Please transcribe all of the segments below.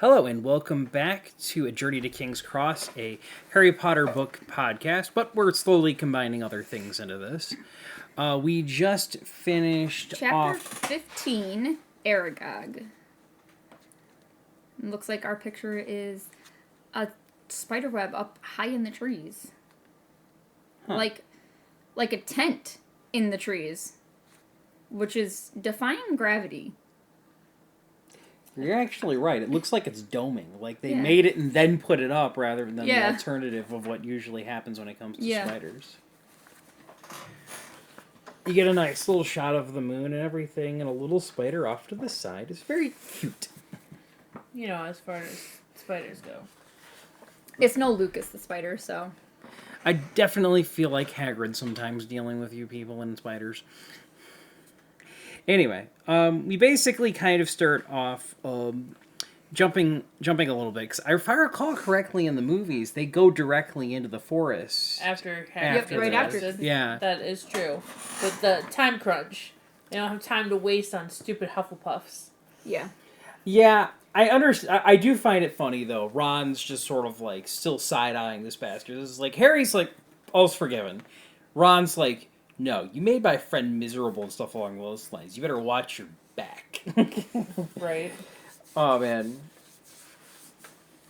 Hello and welcome back to A Journey to King's Cross, a Harry Potter book podcast, but we're slowly combining other things into this. We just finished Chapter 15, Aragog. Looks like our picture is a spiderweb up high in the trees. Huh. Like a tent in the trees, which is defying gravity. You're actually right. It looks like it's doming. Like they Yeah. made it and then put it up rather than Yeah. the alternative of what usually happens when it comes to spiders. You get a nice little shot of the moon and everything, and a little spider off to the side. It's very cute. You know, as far as spiders go. It's no Lucas the spider, so... I definitely feel like Hagrid sometimes dealing with you people and spiders. Anyway, we basically kind of start off jumping a little bit. Because if I recall correctly in the movies, they go directly into the forest. After after. Yeah. That is true. But the time crunch. They don't have time to waste on stupid Hufflepuffs. Yeah. Yeah, I understand. I do find it funny, though. Ron's just sort of, like, still side-eyeing this bastard. This is like, Harry's like, all's forgiven. Ron's like, no, you made my friend miserable and stuff along those lines. You better watch your back. Right. Oh, man.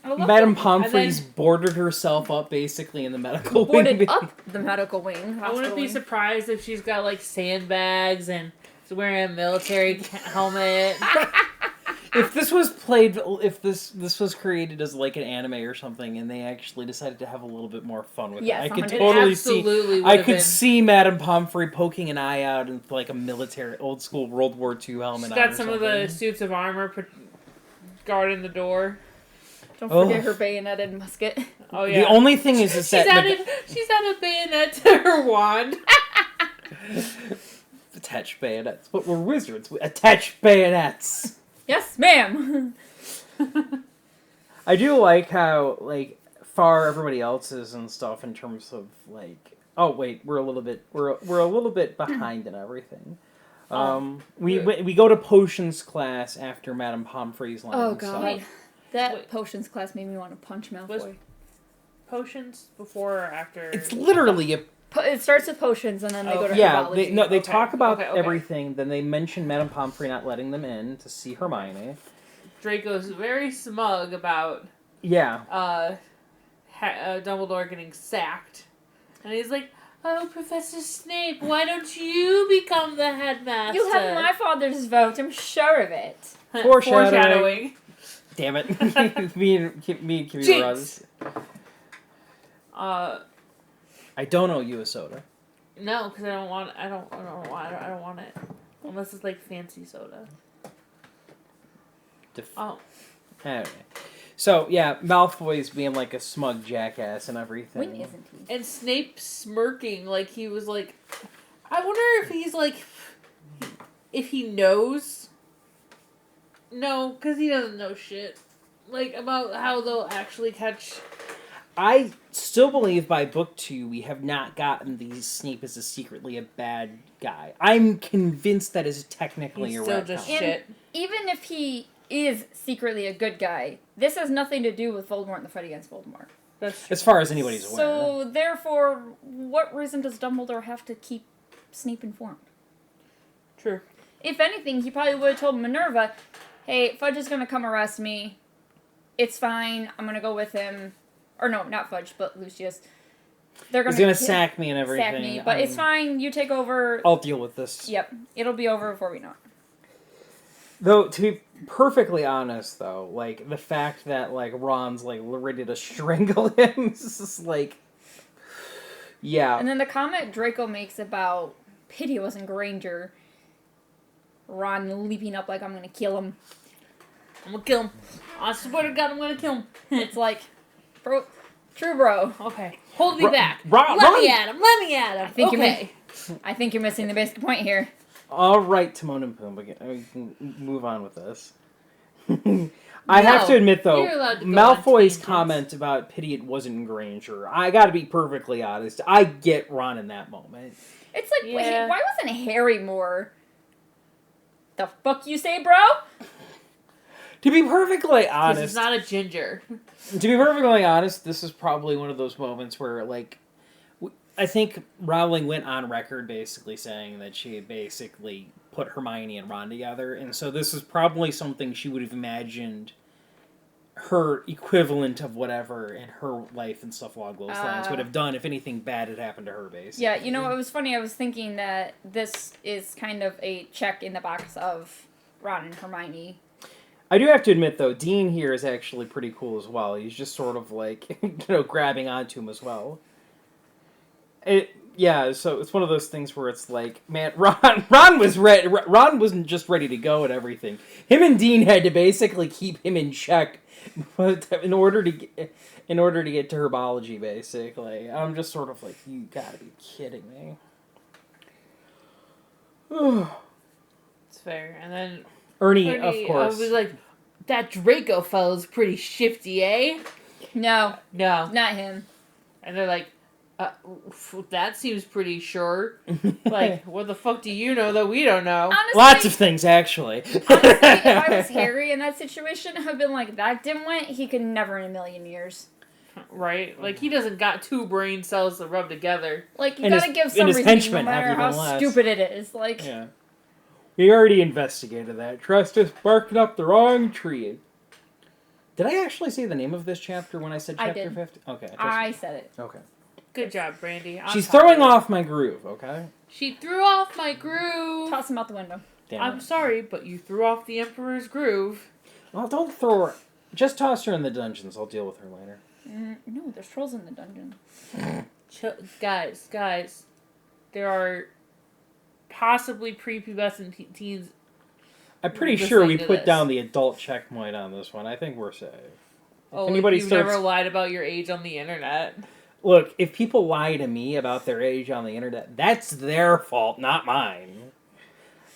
I Madame Pomfrey's boarded herself up, basically, in the medical wing. boarded up the medical wing. I wouldn't be surprised if she's got, like, sandbags and is wearing a military helmet. If this was played, if this was created as like an anime or something, and they actually decided to have a little bit more fun with it, I could 100%. totally see. I could been. see Madame Pomfrey poking an eye out in like a military, old school World War II helmet. She's got some of the suits of armor guarding the door. Don't forget her bayoneted musket. Oh yeah. The only thing is she's added a bayonet to her wand. Attach bayonets, but we're wizards. We attach bayonets. Yes, ma'am. I do like how like far everybody else is and stuff in terms of like. Oh wait, we're a little bit behind in everything. We go to potions class after Madame Pomfrey's line. Oh god, so. that potions class made me want to punch Malfoy. Potions before or after? It's literally a. It starts with potions and then they go to yeah. herbology. They talk about everything. Then they mention Madame Pomfrey not letting them in to see Hermione. Draco's very smug about Dumbledore getting sacked, and he's like, "Oh, Professor Snape, why don't you become the headmaster? You have my father's vote. I'm sure of it." Foreshadowing. Damn it! me and Kimmy Ross. I don't owe you a soda. No, because I don't want it unless it's like fancy soda. Anyway. So yeah, Malfoy's being like a smug jackass and everything. When isn't he? And Snape smirking like he was like, I wonder if he's like, if he knows. No, because he doesn't know shit. Like about how they'll actually catch. I still believe by book 2 we have not gotten the Snape as secretly a bad guy. I'm convinced that is technically a still just shit. Even if he is secretly a good guy, this has nothing to do with Voldemort and the fight against Voldemort. That's true. As far as anybody's aware. So therefore, what reason does Dumbledore have to keep Snape informed? True. If anything, he probably would have told Minerva, "Hey, Fudge is gonna come arrest me. It's fine. I'm gonna go with him." Or no, not Fudge, but Lucius. He's gonna sack me and everything. Sack me, but it's fine. You take over. I'll deal with this. Yep, it'll be over before we know it. Though, to be perfectly honest, though, like, the fact that, like, Ron's, like, ready to strangle him is just, like... Yeah. And then the comment Draco makes about pity wasn't Granger. Ron leaping up like, I'm gonna kill him. I'm gonna kill him. I swear to God, I'm gonna kill him. It's like... Bro, true, bro. Okay, hold me back. Let me at him. Let me at him. I think you're missing the basic point here. All right, Timon and Pumbaa, we can move on with this. I have to admit, though, Malfoy's comment about pity it wasn't Granger. I gotta be perfectly honest. I get Ron in that moment. It's like, wait, why wasn't Harry more... The fuck you say, bro? To be perfectly Because honest, he's not a ginger. this is probably one of those moments where, like, I think Rowling went on record basically saying that she had basically put Hermione and Ron together, and so this is probably something she would have imagined her equivalent of whatever in her life and stuff along those lines would have done if anything bad had happened to her, basically. Yeah, you know, it was funny. I was thinking that this is kind of a check in the box of Ron and Hermione. I do have to admit, though, Dean here is actually pretty cool as well. He's just sort of like, grabbing onto him as well. So it's one of those things where it's like, man, Ron was ready. Ron wasn't just ready to go and everything. Him and Dean had to basically keep him in check in order to get to herbology. Basically, I'm just sort of like, you gotta be kidding me. It's fair. And then Ernie, of course, was like, that Draco fellow's pretty shifty, eh? No, No. not him. And they're like, that seems pretty sure. Like, what the fuck do you know that we don't know? Honestly, lots of things actually. honestly, if I was Harry in that situation, I'd been like, that dimwit, he could never in a million years. Right? Like, he doesn't got two brain cells to rub together. Like, you And gotta his- give and some his reason, no henchmen have matter how even less. stupid it is. Like, Yeah. We already investigated that. Trust us barking up the wrong tree. Did I actually say the name of this chapter when I said I chapter did. 50? Okay. I said it. Okay. Good job, Brandy. I'm She's proud throwing of you. off my groove, okay? She threw off my groove. Toss him out the window. Damn I'm it. sorry, but you threw off the Emperor's groove. Well, don't throw her. Just toss her in the dungeons. I'll deal with her later. No, there's trolls in the dungeon. Guys, there are possibly prepubescent teens. I'm pretty Listening sure we to put this. down the adult checkpoint on this one. I think we're safe. Oh, anybody you've starts- never lied about your age on the internet. Look, if people lie to me about their age on the internet, that's their fault, not mine.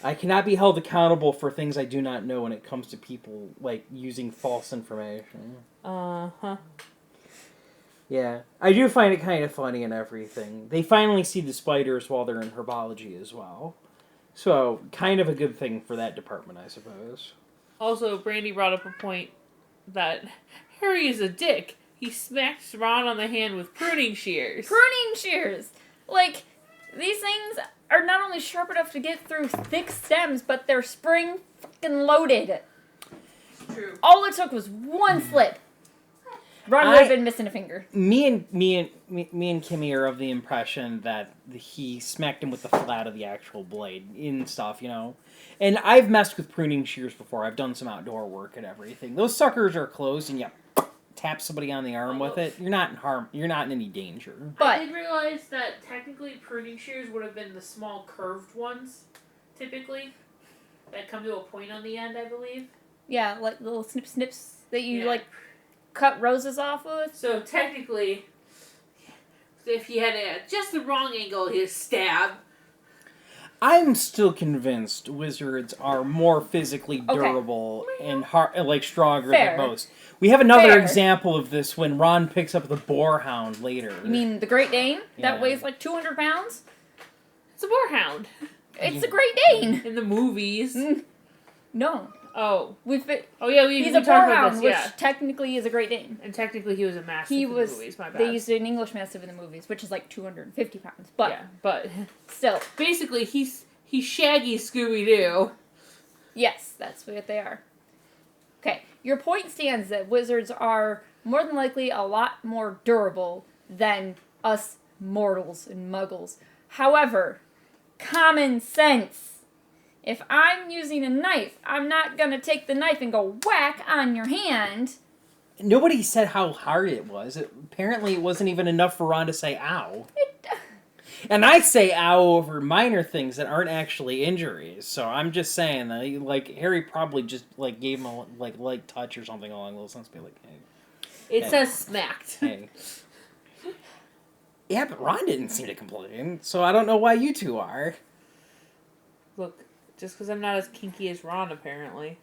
I cannot be held accountable for things I do not know when it comes to people, like, using false information. Uh-huh. Yeah. I do find it kind of funny and everything. They finally see the spiders while they're in herbology as well. So, kind of a good thing for that department, I suppose. Also, Brandy brought up a point that Harry is a dick. He smacks Ron on the hand with pruning shears. Pruning shears! Like, these things are not only sharp enough to get through thick stems, but they're spring fucking loaded. True. All it took was one slip. Ron would have been missing a finger. Me and Kimmy are of the impression that he smacked him with the flat of the actual blade and stuff, you know. And I've messed with pruning shears before. I've done some outdoor work and everything. Those suckers are closed, and you tap somebody on the arm with it. You're not in harm. You're not in any danger. But I did realize that technically pruning shears would have been the small curved ones, typically, that come to a point on the end, I believe. yeah, like little snips that you like cut roses off with. So technically, if he had just the wrong angle, his stab. I'm still convinced wizards are more physically durable and like stronger Fair. than most. We have another Fair. example of this when Ron picks up the boarhound later. You mean the Great Dane? That Yeah. weighs like 200 pounds? It's a boarhound. It's the Great Dane! In the movies. No. Oh. Oh yeah, he's we a talked about boarhound, this, which yeah. technically is a Great Dane. And technically he was a mastiff He in was. the movies, my bad. They used an English Mastiff in the movies, which is like 250 pounds. But yeah, but still, basically he's Shaggy Scooby-Doo. yes, that's what they are. Okay, your point stands that wizards are more than likely a lot more durable than us mortals and muggles. However, common sense. If I'm using a knife, I'm not gonna take the knife and go whack on your hand. Nobody said how hard it was. Apparently, it wasn't even enough for Ron to say "ow." And I say "ow" over minor things that aren't actually injuries. So I'm just saying that, like, Harry probably just like gave him a light touch or something along those lines. Be like, hey, It says smacked. hey. Yeah, but Ron didn't seem to complain, so I don't know why you two are. Look, just because I'm not as kinky as Ron, apparently.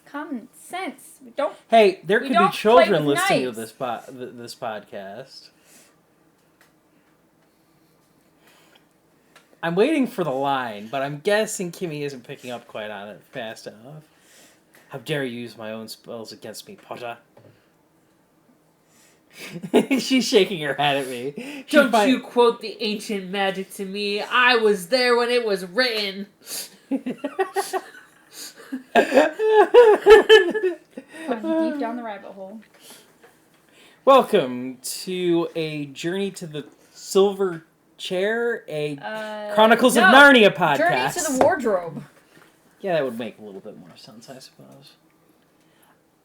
Common sense. We don't. Hey, there We could be don't children play with listening to knives. this podcast. I'm waiting for the line, but I'm guessing Kimmy isn't picking up quite on it fast enough. How dare you use my own spells against me, Potter? She's shaking her head at me. Don't you quote the ancient magic to me. I was there when it was written. Deep down the rabbit hole. Welcome to a Journey to the Silver Chair, a Chronicles of Narnia podcast. Journey to the Wardrobe. Yeah, that would make a little bit more sense, I suppose.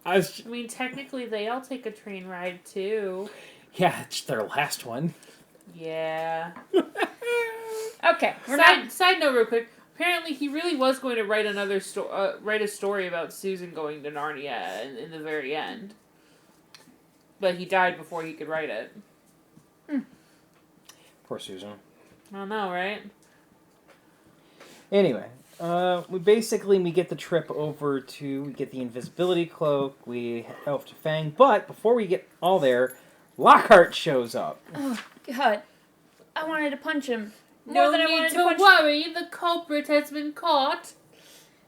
I mean, technically, they all take a train ride, too. Yeah, it's their last one. Yeah. Okay. Side note, real quick. Apparently, he really was going to write another write a story about Susan going to Narnia in the very end. But he died before he could write it. Poor Susan. I don't know, right? Anyway, we get the trip over we get the invisibility cloak, we head off to Fang, but before we get all there, Lockhart shows up. Oh, God. I wanted to punch him. No need to worry, the culprit has been caught.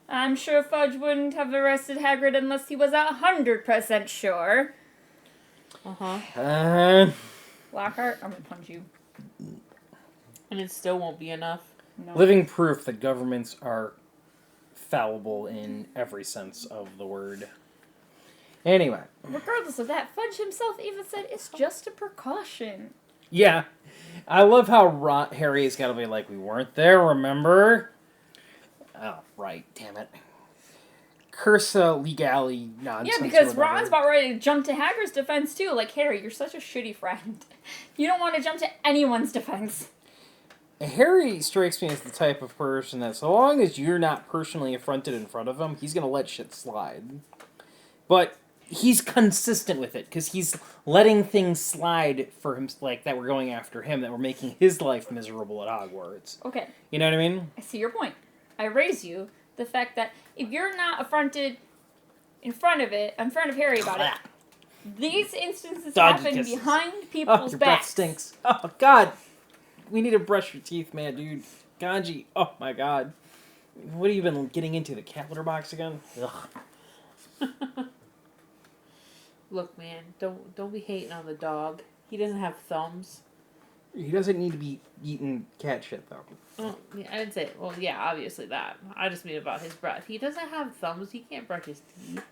I'm sure Fudge wouldn't have arrested Hagrid unless he was 100% sure. Lockhart, I'm gonna punch you. And it still won't be enough. No. Living proof that governments are fallible in every sense of the word. Anyway. Regardless of that, Fudge himself even said it's just a precaution. Yeah. I love how Harry's got to be like, we weren't there, remember? Oh, right. Damn it. Cursa legali nonsense. Yeah, because Ron's about ready to jump to Hagrid's defense, too. Like, Harry, you're such a shitty friend. You don't want to jump to anyone's defense. Harry strikes me as the type of person that so long as you're not personally affronted in front of him, he's going to let shit slide. But he's consistent with it, because he's letting things slide for him, like, that we're going after him, that we're making his life miserable at Hogwarts. Okay. You know what I mean? I see your point. I raise you the fact that if you're not affronted in front of Harry about it, these instances happen behind people's your backs. breath stinks. Oh, God. We need to brush your teeth, man, dude. Ganji. Oh, my God. What have you been getting into? The cat litter box again? Ugh. Look, man, don't be hating on the dog. He doesn't have thumbs. He doesn't need to be eating cat shit, though. Oh, yeah, I didn't say. Well, yeah, obviously that. I just mean about his breath. He doesn't have thumbs. He can't brush his teeth.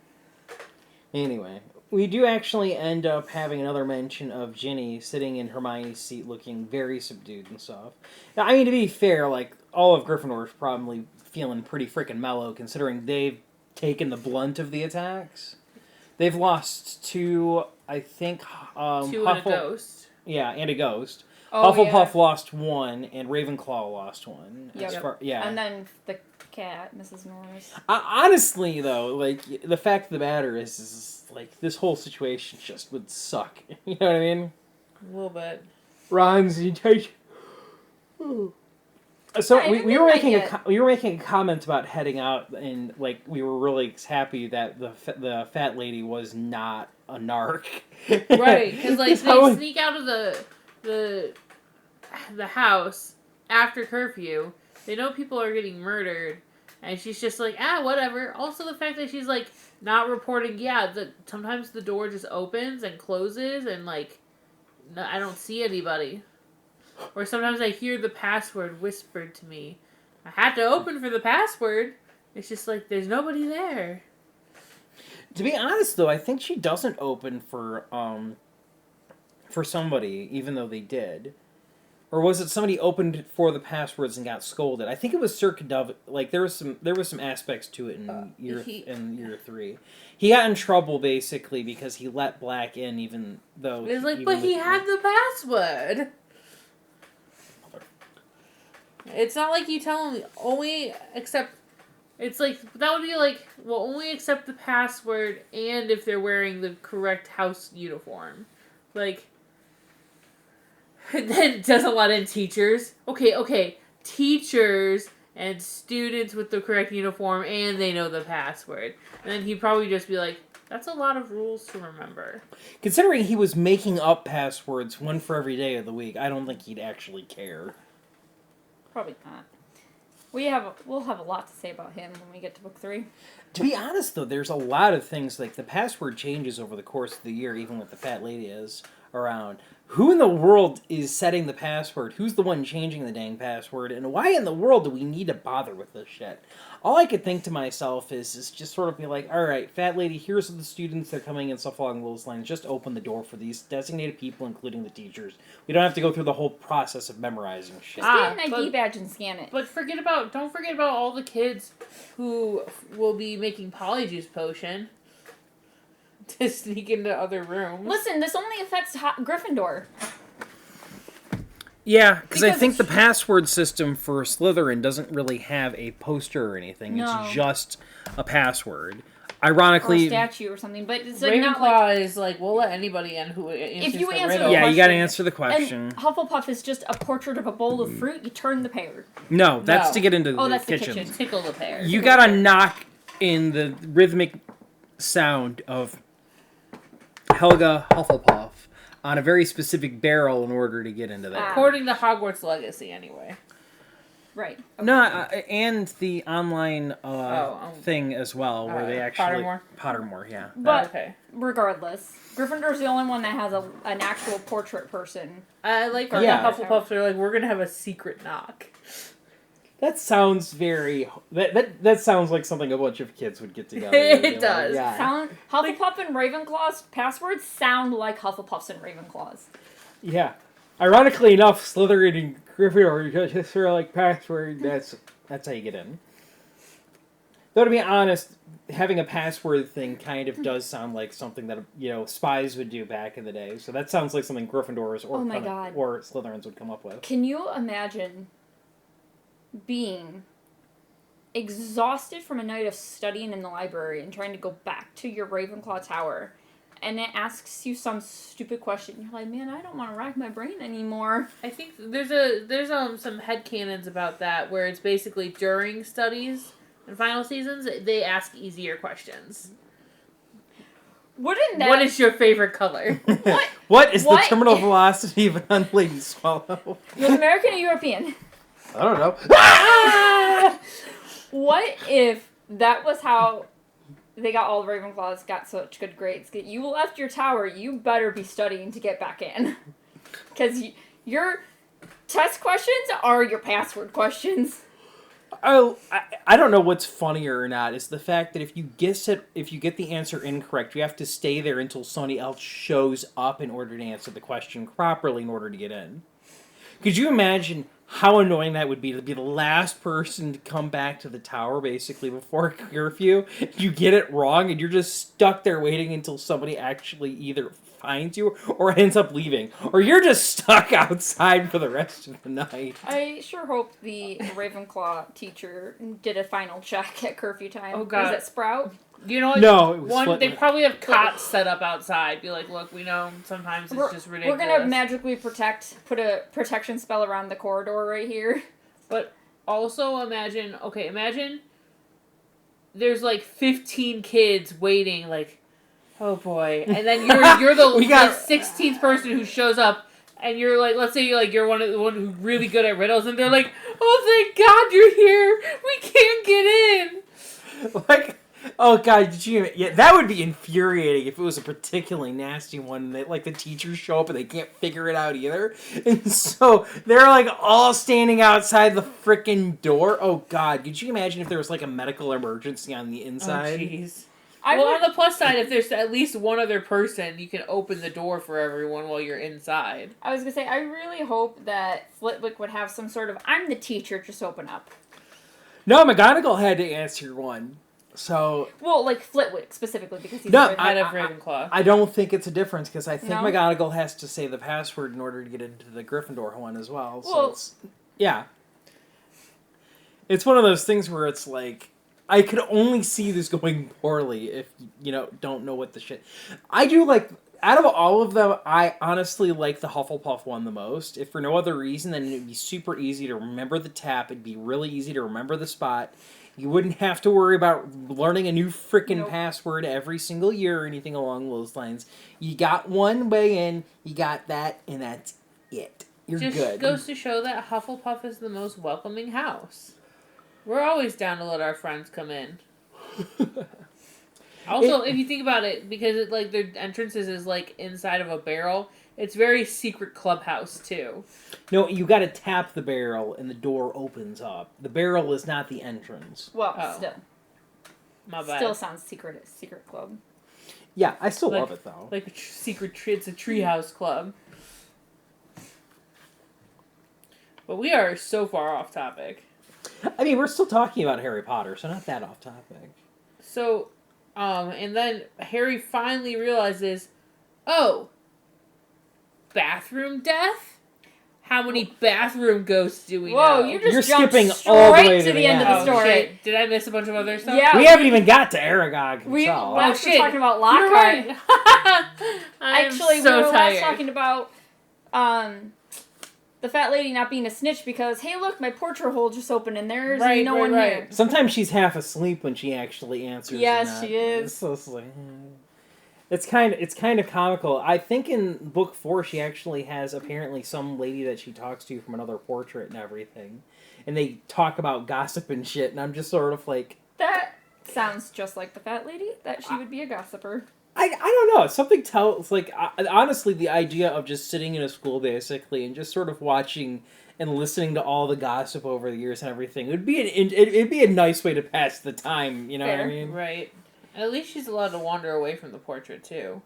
Anyway, we do actually end up having another mention of Ginny sitting in Hermione's seat looking very subdued and stuff. Now, I mean, to be fair, like, all of Gryffindor is probably feeling pretty freaking mellow, considering they've taken the blunt of the attacks. They've lost two, I think, Two and a ghost. Yeah, and a ghost. Oh, Hufflepuff lost one, and Ravenclaw lost one. Yep. Yeah. And then the cat, Mrs. Norris. Honestly, though, like, the fact of the matter is, like, this whole situation just would suck. You know what I mean? A little bit. Ron's intention. So Yeah, we were making a comment about heading out, and like we were really happy that the fat lady was not a narc. Right, because like they sneak out of the house after curfew. They know people are getting murdered, and she's just like, whatever. Also, the fact that she's like not reporting. Yeah, sometimes the door just opens and closes, and like I don't see anybody. Or sometimes I hear the password whispered to me. I had to open for the password. It's just like, there's nobody there. To be honest, though, I think she doesn't open for somebody, even though they did. Or was it somebody opened for the passwords and got scolded? I think it was Sir Cadovan. Like, there was some aspects to it in year 3. He got in trouble, basically, because he let Black in, even though... It's like, but he had the password. It's not like you tell them only accept. It's like that would be like, well, only accept the password and if they're wearing the correct house uniform, like. And then doesn't let in teachers. Okay, teachers and students with the correct uniform and they know the password. And then he'd probably just be like, that's a lot of rules to remember. Considering he was making up passwords, one for every day of the week, I don't think he'd actually care. Probably not. We'll have a lot to say about him when we get to book 3. To be honest, though, there's a lot of things, like the password changes over the course of the year, even with the fat lady is around. Who in the world is setting the password? Who's the one changing the dang password? And why in the world do we need to bother with this shit? All I could think to myself is just sort of be like, all right, fat lady, here's the students that are coming and stuff along those lines. Just open the door for these designated people, including the teachers. We don't have to go through the whole process of memorizing shit. Just get an ID badge and scan it. But don't forget about all the kids who will be making Polyjuice Potion to sneak into other rooms. Listen, this only affects Gryffindor. Yeah, because I Because think the password system for Slytherin doesn't really have a poster or anything. No. It's just a password. Or a Ironically, statue or something, but it's like not like... Ravenclaw is like, we'll let anybody in who answers If you the answer riddle. the yeah, you got to question. answer the question. And Hufflepuff is just a portrait of a bowl of fruit. You turn the pear. No, that's No. to get into Oh, the that's the kitchen. kitchen. Tickle the pear. You gotta knock in the rhythmic sound of Helga Hufflepuff on a very specific barrel in order to get into that. According to Hogwarts Legacy, anyway. Right. No, and the online thing as well, where they actually Pottermore? yeah. But Okay. regardless, Gryffindor's the only one that has an actual portrait person. I like For when Yeah. the Hufflepuffs are like, we're gonna have a secret knock. That sounds very. That sounds like something a bunch of kids would get together. It and be like, does. yeah. Hufflepuff and Ravenclaw's passwords sound like Hufflepuff's and Ravenclaw's. Yeah. Ironically enough, Slytherin and Gryffindor just sort of like password. That's how you get in. Though to be honest, having a password thing kind of does sound like something that spies would do back in the day. So that sounds like something Gryffindors or Oh my God. or Slytherins would come up with. Can you imagine being exhausted from a night of studying in the library and trying to go back to your Ravenclaw tower, and it asks you some stupid question? You're like, man, I don't want to rack my brain anymore. I think there's some headcanons about that where it's basically during studies and final seasons they ask easier questions. Wouldn't that... What is your favorite color? What is What? the terminal velocity of an unladen swallow? North American or European? I don't know. What if that was how they got all the Ravenclaws got such good grades? You left your tower, you better be studying to get back in. Because your test questions are your password questions. I don't know what's funnier or not. Is the fact that if you get the answer incorrect, you have to stay there until somebody else shows up in order to answer the question properly in order to get in. Could you imagine how annoying that would be to be the last person to come back to the tower basically before curfew? You get it wrong and you're just stuck there waiting until somebody actually either finds you or ends up leaving, or you're just stuck outside for the rest of the night. I sure hope the Ravenclaw teacher did a final check at curfew time. Oh, God. Was it Sprout? You know what? No, it was They Flitwick. probably have cots set up outside. Be like, look, we know sometimes it's just ridiculous. We're gonna magically put a protection spell around the corridor right here. But also imagine there's like 15 kids waiting, like, oh boy, and then you're the 16th person who shows up, and you're like, let's say you're one who's really good at riddles, and they're like, oh thank God you're here, we can't get in. Like, oh God, that would be infuriating if it was a particularly nasty one. That like the teachers show up and they can't figure it out either, and so they're like all standing outside the frickin' door. Oh God, could you imagine if there was like a medical emergency on the inside? Oh jeez. On the plus side, if there's at least one other person, you can open the door for everyone while you're inside. I was gonna say, I really hope that Flitwick would have some sort of, I'm the teacher, just open up. No, McGonagall had to answer one. So Well, like Flitwick specifically, because he's No, the Head of Ravenclaw. I don't think it's a difference because I think No? McGonagall has to say the password in order to get into the Gryffindor one as well. So Well- it's one of those things where it's like I could only see this going poorly if don't know what the shit. I do like. Out of all of them, I honestly like the Hufflepuff one the most. If for no other reason, then it'd be super easy to remember the tap. It'd be really easy to remember the spot. You wouldn't have to worry about learning a new freaking password every single year or anything along those lines. You got one way in, you got that, and that's it. You're Just good. goes to show that Hufflepuff is the most welcoming house. We're always down to let our friends come in. Also, if you think about it, because it, like their entrances is like inside of a barrel, it's very secret clubhouse too. No, you got to tap the barrel and the door opens up. The barrel is not the entrance. Well, Oh. still. My bad. Still sounds secret club. Yeah, I still Like- love it though. Like a it's a treehouse club. But we are so far off topic. I mean, we're still talking about Harry Potter, so not that off topic. So, and then Harry finally realizes, oh, bathroom death? How many bathroom ghosts do we Whoa, know? you just You're jumped skipping straight all the way to the end of the Oh, story. shit. Did I miss a bunch of other stuff? Yeah. We haven't even got to Aragog himself. We Oh, last were shit. talking about You're Lockhart. right. Actually, so we were tired. last talking about the fat lady not being a snitch because, hey, look, my portrait hole just opened and there's no one here. Sometimes she's half asleep when she actually answers. Yes, and she is. So it's like, it's kind of comical. I think in book 4 she actually has apparently some lady that she talks to from another portrait and everything, and they talk about gossip and shit. And I'm just sort of like, That sounds just like the fat lady, that she would be a gossiper. I don't know. Something tells like honestly the idea of just sitting in a school basically and just sort of watching and listening to all the gossip over the years and everything it'd be it'd be a nice way to pass the time. You know what I Fair. mean? Right. At least she's allowed to wander away from the portrait, too.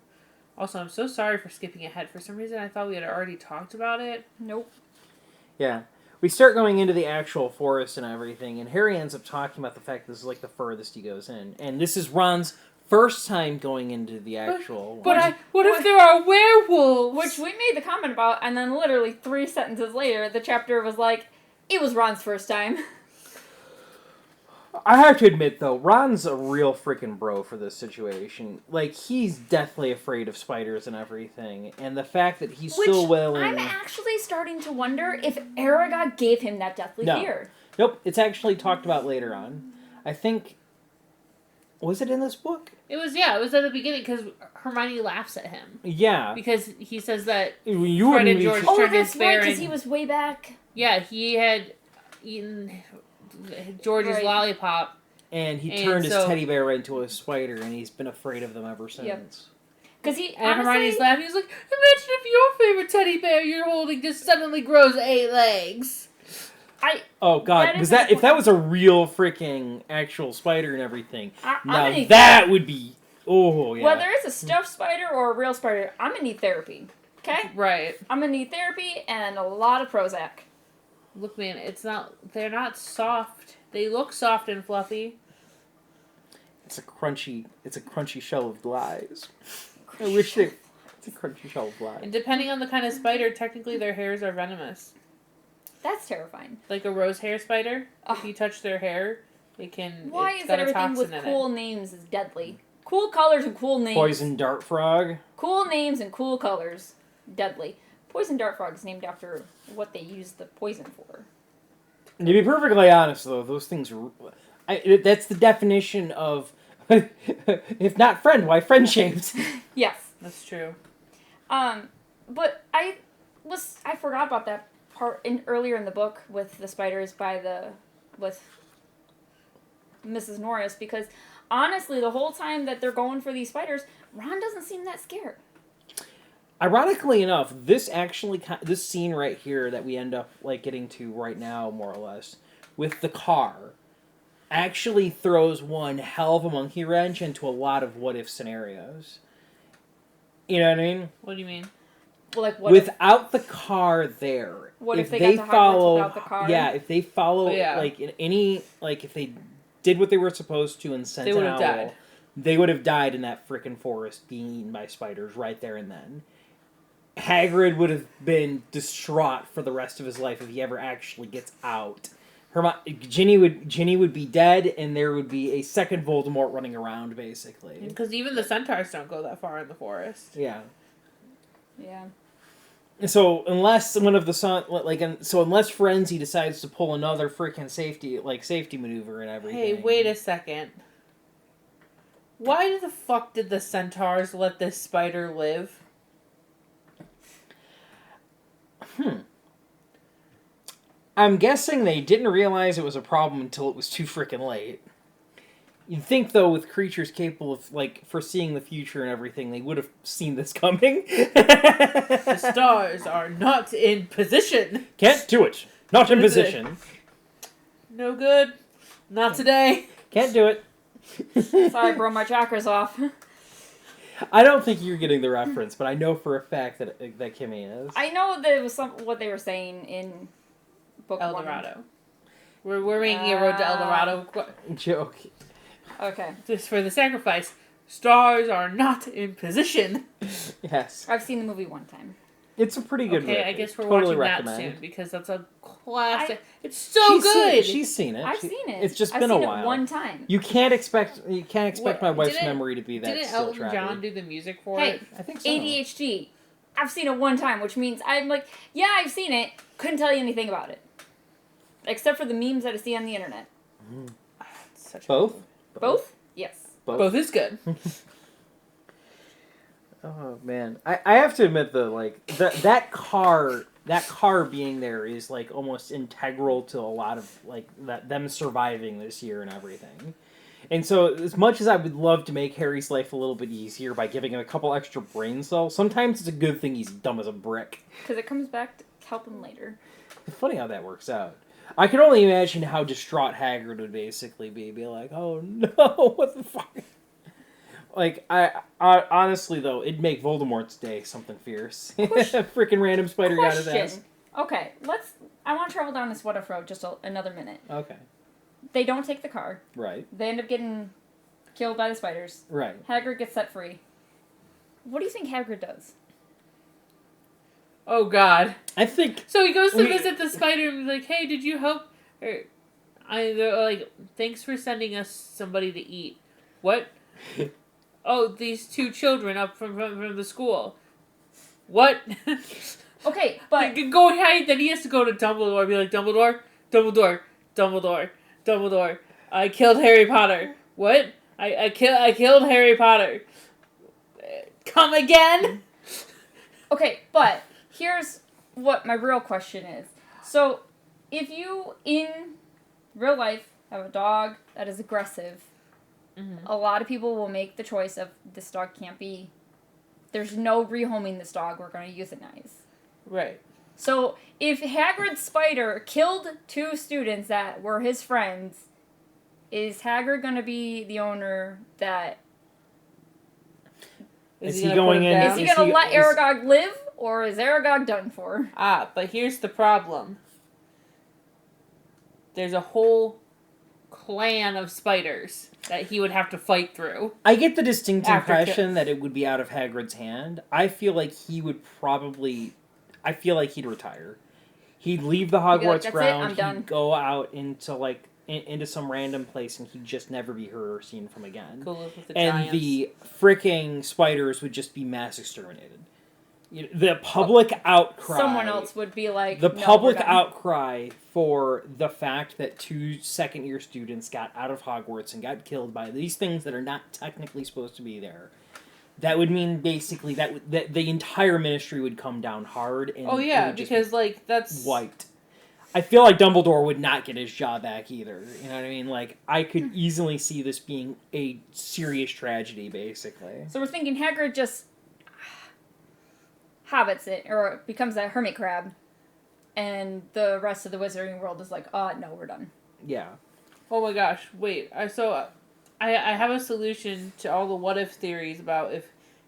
Also, I'm so sorry for skipping ahead. For some reason, I thought we had already talked about it. Nope. Yeah. We start going into the actual forest and everything, and Harry ends up talking about the fact this is like the furthest he goes in. And this is Ron's first time going into the actual But what if there are werewolves? Which we made the comment about, and then literally 3 sentences later, the chapter was like, it was Ron's first time. I have to admit, though, Ron's a real freaking bro for this situation. Like, he's deathly afraid of spiders and everything, and the fact that he's so willing... I'm actually starting to wonder if Aragog gave him that deathly fear. Nope, it's actually talked about later on. I think... Was it in this book? It was at the beginning, because Hermione laughs at him. Yeah. Because he says that You Fred wouldn't and be... George Oh, turned that's his right, bear because in- he was way back. Yeah, he had eaten George's lollipop. And he And turned his so- teddy bear into a spider, and he's been afraid of them ever since. Yep. Because he, And honestly, Hermione's laughing. He's like, imagine if your favorite teddy bear you're holding just suddenly grows 8 legs. Oh, God. That is Was that, an if that was a real freaking actual spider and everything, I'm now gonna need that would be... Oh, yeah. whether it's a stuffed spider or a real spider, I'm gonna need therapy. Okay? Right. I'm gonna need therapy and a lot of Prozac. Look, man, they're not soft. They look soft and fluffy. It's a crunchy shell of lies. I wish they... It's a crunchy shell of lies. And depending on the kind of spider, technically their hairs are venomous. That's terrifying. Like a rose hair spider, Ugh. if you touch their hair, it can. Why it's is got that a everything toxin with in cool names is deadly? Cool colors and cool names. Poison dart frog. Cool names and cool colors. Deadly. Poison dart frog is named after what they use the poison for. To be perfectly honest, though, those things are... that's the definition of... if not friend, why friend-shaped? Yes. That's true. But I forgot about that part earlier in the book with the spiders with Mrs. Norris, because honestly, the whole time that they're going for these spiders, Ron doesn't seem that scared. Ironically enough, this scene right here that we end up like getting to right now, more or less, with the car, actually throws one hell of a monkey wrench into a lot of what if scenarios. You know what I mean? What do you mean? Well, like what? Without the car there, What if they got to Hogwarts without the car? Yeah, if they follow Oh, if they did what they were supposed to and sent They an would have owl, died. they would have died in that frickin' forest being eaten by spiders right there and then. Hagrid would have been distraught for the rest of his life if he ever actually gets out. Ginny would be dead, and there would be a second Voldemort running around, basically. Because even the centaurs don't go that far in the forest. Yeah. Yeah. So unless one of the unless Frenzy decides to pull another freaking safety maneuver and everything. Hey, wait a second. Why the fuck did the centaurs let this spider live? I'm guessing they didn't realize it was a problem until it was too freaking late. You'd think, though, with creatures capable of, like, foreseeing the future and everything, they would have seen this coming. The stars are not in position. Can't do it. Not in position. No good. Not today. Can't do it. Sorry, bro, my chakras off. I don't think you're getting the reference, but I know for a fact that Kimmy is. I know that it was what they were saying in book El one. Dorado. We're making a Road to El Dorado Joke. Okay. just for the sacrifice. Stars are not in position. Yes. I've seen the movie one time. It's a pretty good movie. Okay, I guess we're Totally watching recommend. that soon because that's a classic. It's so good. She's seen it. I've seen it. It's just I've been seen a while. It one time. You can't expect What, my wife's didn't- memory to be that Didn't still Elton trappy. John do the music for Hey, it? I think so. ADHD. I've seen it one time, which means I'm like, yeah, I've seen it. Couldn't tell you anything about it. Except for the memes that I see on the internet. Such a Both? Both? Yes. Both is good. Oh man, I have to admit though, like that car being there is like almost integral to a lot of like them surviving this year and everything. And so, as much as I would love to make Harry's life a little bit easier by giving him a couple extra brain cells, sometimes it's a good thing he's dumb as a brick. Because it comes back to help him later. It's funny how that works out. I can only imagine how distraught Hagrid would basically be like, "Oh no, what the fuck." Like, I honestly, though, it'd make Voldemort's day something fierce. Freaking random spider got his ass. Okay, I want to travel down this what-if road just another minute. Okay. They don't take the car. Right. They end up getting killed by the spiders. Right. Hagrid gets set free. What do you think Hagrid does? Oh God. I think... So he goes to visit the spider and is like, "Hey, did you help?" Or, they're like, "Thanks for sending us somebody to eat." What? Oh, these two children up from the school. What? Okay, but... Go ahead, then he has to go to Dumbledore and be like, Dumbledore, I killed Harry Potter. What? I killed Harry Potter. Come again? Okay, but here's what my real question is. So, if you, in real life, have a dog that is aggressive, a lot of people will make the choice of, this dog can't be... There's no rehoming this dog, we're going to euthanize. Right. So, if Hagrid's spider killed two students that were his friends, is Hagrid going to be the owner that... Is he going in? Is he going to let Aragog live, or is Aragog done for? But here's the problem. There's a whole clan of spiders that he would have to fight through. I get the distinct impression that it would be out of Hagrid's hand. I feel like he would probably... I feel like he'd retire. He'd leave the Hogwarts like, ground. I'm done. He'd go out into like into some random place, and he'd just never be heard or seen from again. Go live with the and giants. the freaking spiders would just be mass exterminated. The public outcry. Someone else would be like... The "No, public we're done." outcry for the fact that two second-year students got out of Hogwarts and got killed by these things that are not technically supposed to be there. That would mean basically that the entire ministry would come down hard. And oh yeah, because like that's wiped. I feel like Dumbledore would not get his job back either. You know what I mean? Like, I could easily see this being a serious tragedy, basically. So we're thinking Hagrid just habits it, or becomes a hermit crab, and the rest of the wizarding world is like, no, we're done. Yeah. Oh my gosh! Wait, I have a solution to all the what if theories about if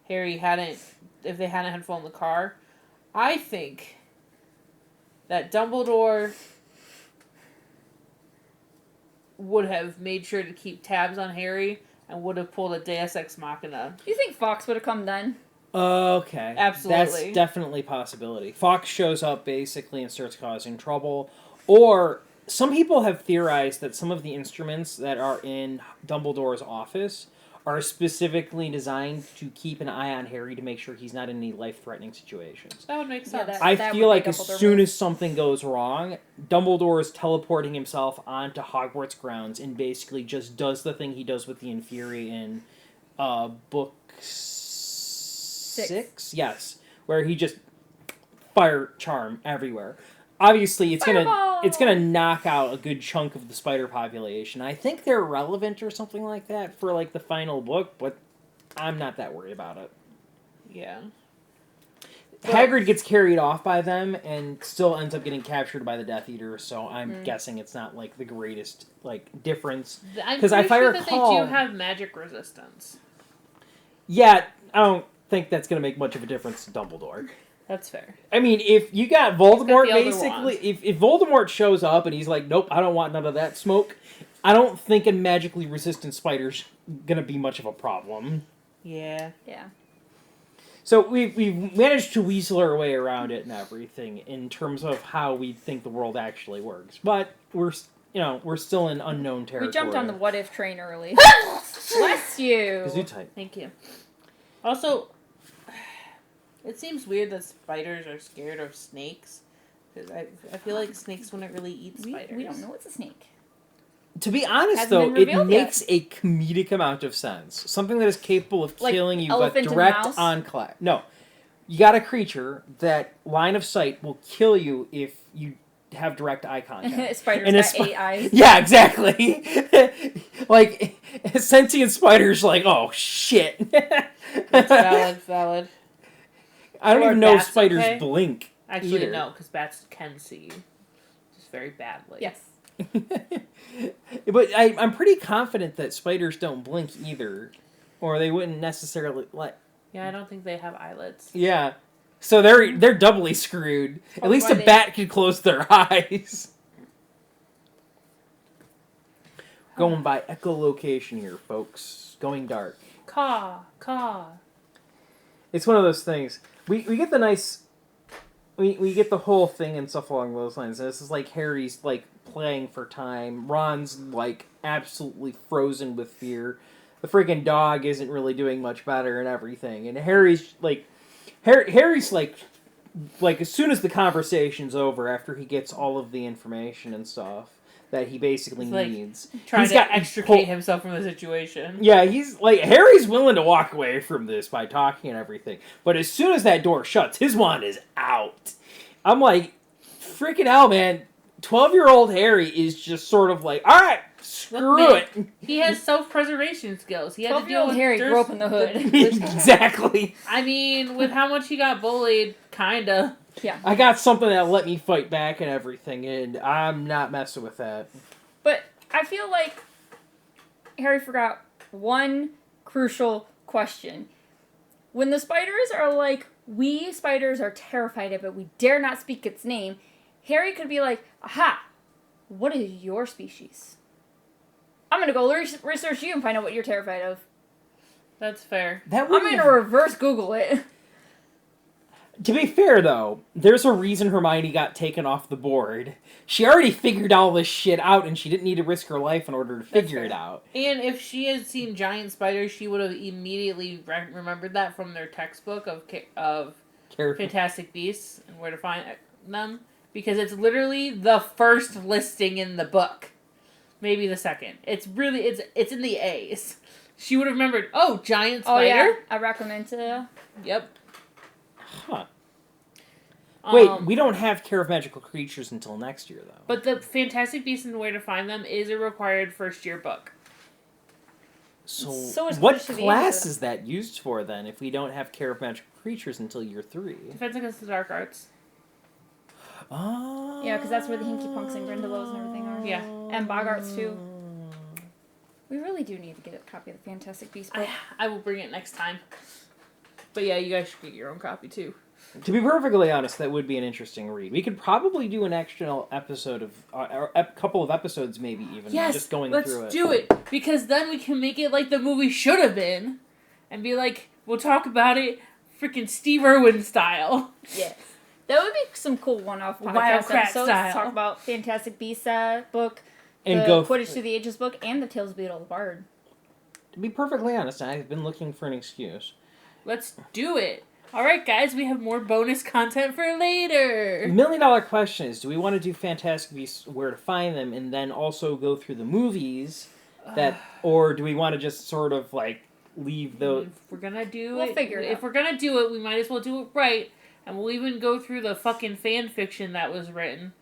they hadn't had flown the car. I think that Dumbledore would have made sure to keep tabs on Harry and would have pulled a Deus Ex Machina. You think Fox would have come then? Okay. Absolutely. That's definitely a possibility. Fox shows up, basically, and starts causing trouble. Or, some people have theorized that some of the instruments that are in Dumbledore's office are specifically designed to keep an eye on Harry to make sure he's not in any life-threatening situations. That would make sense. Yeah, I that feel would like be as Dumbledore soon move. as something goes wrong, Dumbledore is teleporting himself onto Hogwarts grounds and basically just does the thing he does with the Inferi in book 6? Yes. Where he just fire charm everywhere. obviously it's Fireball! gonna knock out a good chunk of the spider population. I think they're relevant or something like that for like the final book, but I'm not that worried about it. Yeah. Hagrid gets carried off by them and still ends up getting captured by the Death Eater, so I'm guessing it's not like the greatest like difference. I'm 'Cause pretty if I sure recall- that they do have magic resistance. Yeah, I don't think that's gonna make much of a difference to Dumbledore. That's fair. I mean, if you got Voldemort, the Elder basically, Wand. if Voldemort shows up and he's like, nope, I don't want none of that smoke, I don't think a magically resistant spider's gonna be much of a problem. Yeah. Yeah. So we've managed to weasel our way around it and everything in terms of how we think the world actually works. But we're still in unknown territory. We jumped on the what if train early. Bless you. Gesundheit. Thank you. Also, it seems weird that spiders are scared of snakes. Because I feel like snakes wouldn't really eat spiders. We don't know it's a snake. To be honest, Hasn't though, been it revealed yet. makes a comedic amount of sense. Something that is capable of Like killing you, but elephant and direct mouse? onclave. No. You got a creature that line of sight will kill you if you have direct eye contact. Spiders And a got 8 eyes. Yeah, exactly. Like, sentient spiders like, oh, shit. That's valid. I don't Or even know if bats, spiders okay? blink. Actually, either. no, because bats can see. Just very badly. Yes. But I'm pretty confident that spiders don't blink either. Or they wouldn't necessarily let... Yeah, I don't think they have eyelids. Yeah. So they're doubly screwed. At least a why they- bat could close their eyes. Going by echolocation here, folks. Going dark. Caw. It's one of those things. We get the nice... We get the whole thing and stuff along those lines. And this is like Harry's like playing for time. Ron's like absolutely frozen with fear. The freaking dog isn't really doing much better and everything. And Harry's like as soon as the conversation's over, after he gets all of the information and stuff that he basically He's, like, needs, Trying he's to got extricate himself from the situation. Yeah, he's like Harry's willing to walk away from this by talking and everything. But as soon as that door shuts, his wand is out. I'm like, freaking hell, man. 12-year-old Harry is just sort of like, all right, screw man, it. He has self-preservation skills. He had to deal 12-year-old with Harry grew up in the hood. Exactly. I mean, with how much he got bullied, kinda. Yeah. I got something that let me fight back and everything, and I'm not messing with that. But I feel like Harry forgot one crucial question. When the spiders are like, we spiders are terrified of it, we dare not speak its name, Harry could be like, aha, what is your species? I'm gonna go research you and find out what you're terrified of. That's fair. That I'm wouldn't gonna reverse Google it. To be fair, though, there's a reason Hermione got taken off the board. She already figured all this shit out, and she didn't need to risk her life in order to figure fair. it out. And if she had seen giant spiders, she would have immediately remembered that from their textbook of Fantastic Beasts and where to find them. Because it's literally the first listing in the book. Maybe the second. It's in the A's. She would have remembered, oh, giant spider? Oh yeah, I recommend to. Yep. Huh. Wait, Um, we don't have Care of Magical Creatures until next year, though. But the Fantastic Beasts and Where to Find Them is a required first-year book. So is what Quidditch to the class end of is that used for, then, if we don't have Care of Magical Creatures until year 3? Defense Against the Dark Arts. Oh. Yeah, because that's where the Hinky Punks and Grindylows and everything are. Yeah. And Boggarts, too. We really do need to get a copy of the Fantastic Beasts book. I will bring it next time. But yeah, you guys should get your own copy, too. To be perfectly honest, that would be an interesting read. We could probably do an extra episode of, or a couple of episodes maybe even, Yes, just going let's through it. do it. Because then we can make it like the movie should have been. And be like, we'll talk about it freaking Steve Irwin style. Yes. That would be some cool one-off podcast Wildcat episodes style. to talk about Fantastic Beasts book, And the go Quidditch Through the Ages book, and the Tales of Beedle the Bard. To be perfectly honest, I've been looking for an excuse. Let's do it. Alright, guys, we have more bonus content for later. $1 million question is, do we want to do Fantastic Beasts, Where to Find Them, and then also go through the movies, or do we want to just sort of, like, leave those... If we're gonna do We'll it, figure it if out. we're gonna do it, we might as well do it right And we'll even go through the fucking fan fiction that was written.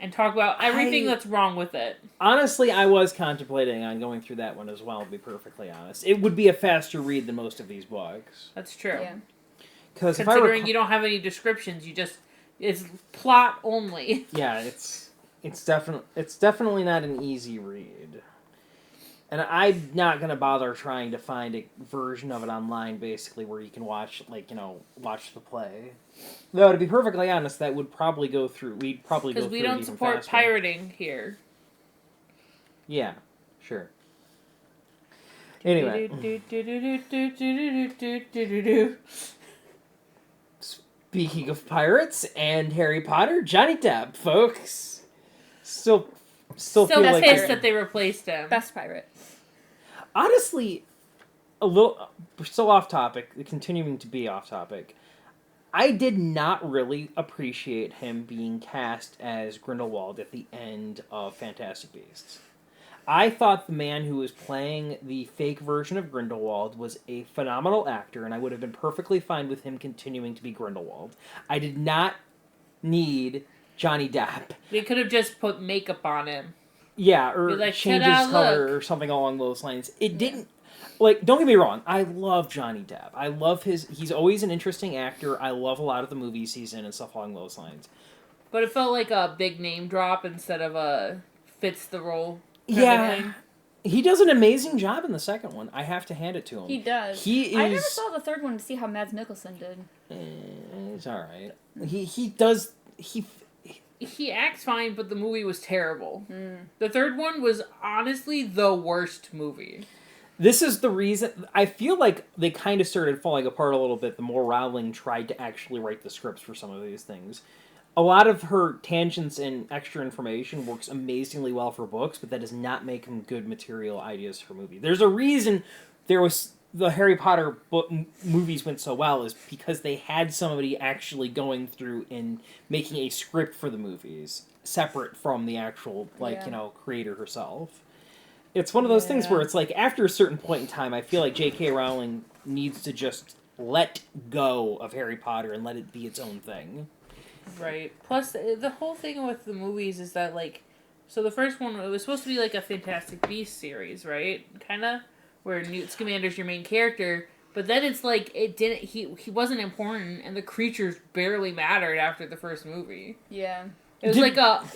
And talk about everything that's wrong with it. Honestly, I was contemplating on going through that one as well, to be perfectly honest. It would be a faster read than most of these books. That's true. Yeah. Because Considering you don't have any descriptions, it's plot only. Yeah, it's definitely not an easy read. And I'm not going to bother trying to find a version of it online, basically, where you can watch the play. Though, to be perfectly honest, that would probably go through. We'd probably go through. Because we don't support pirating here. Yeah, sure. Anyway. Speaking of pirates and Harry Potter, Johnny Depp, folks. Still feel like pissed that they replaced him. Best pirate. Honestly, we're still off topic, continuing to be off topic. I did not really appreciate him being cast as Grindelwald at the end of Fantastic Beasts. I thought the man who was playing the fake version of Grindelwald was a phenomenal actor, and I would have been perfectly fine with him continuing to be Grindelwald. I did not need Johnny Depp. They could have just put makeup on him. Yeah, or like, change his color or something along those lines. It didn't... Like, don't get me wrong, I love Johnny Depp. I love he's always an interesting actor. I love a lot of the movies he's in and stuff along those lines. But it felt like a big name drop instead of a fits the role. Yeah. He does an amazing job in the second one. I have to hand it to him. He does. I never saw the third one to see how Mads Mikkelsen did. It's alright. He does... He acts fine, but the movie was terrible. The third one was honestly the worst movie. This is the reason... I feel like they kind of started falling apart a little bit the more Rowling tried to actually write the scripts for some of these things. A lot of her tangents and extra information works amazingly well for books, but that does not make them good material ideas for movie. There's a reason the Harry Potter movies went so well is because they had somebody actually going through and making a script for the movies separate from the actual creator herself. It's one of those things where it's like after a certain point in time, I feel like J.K. Rowling needs to just let go of Harry Potter and let it be its own thing. Right. Plus, the whole thing with the movies is that so the first one, it was supposed to be like a Fantastic Beasts series, right? Kind of. Where Newt Scamander's your main character, but then it's like he wasn't important, and the creatures barely mattered after the first movie. Yeah. It was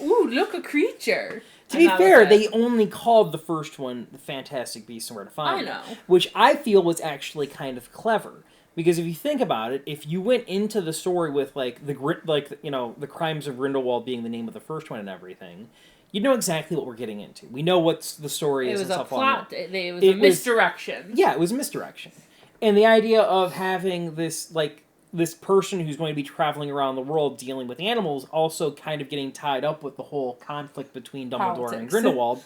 ooh, look, a creature. To be fair, they only called the first one The Fantastic Beasts and Where to Find Them. Which I feel was actually kind of clever. Because if you think about it, if you went into the story with the Crimes of Grindelwald being the name of the first one and everything, you know exactly what we're getting into. We know what the story is and stuff like that. It was a misdirection. Yeah, it was a misdirection. And the idea of having this person who's going to be traveling around the world dealing with animals also kind of getting tied up with the whole conflict between Dumbledore and Grindelwald.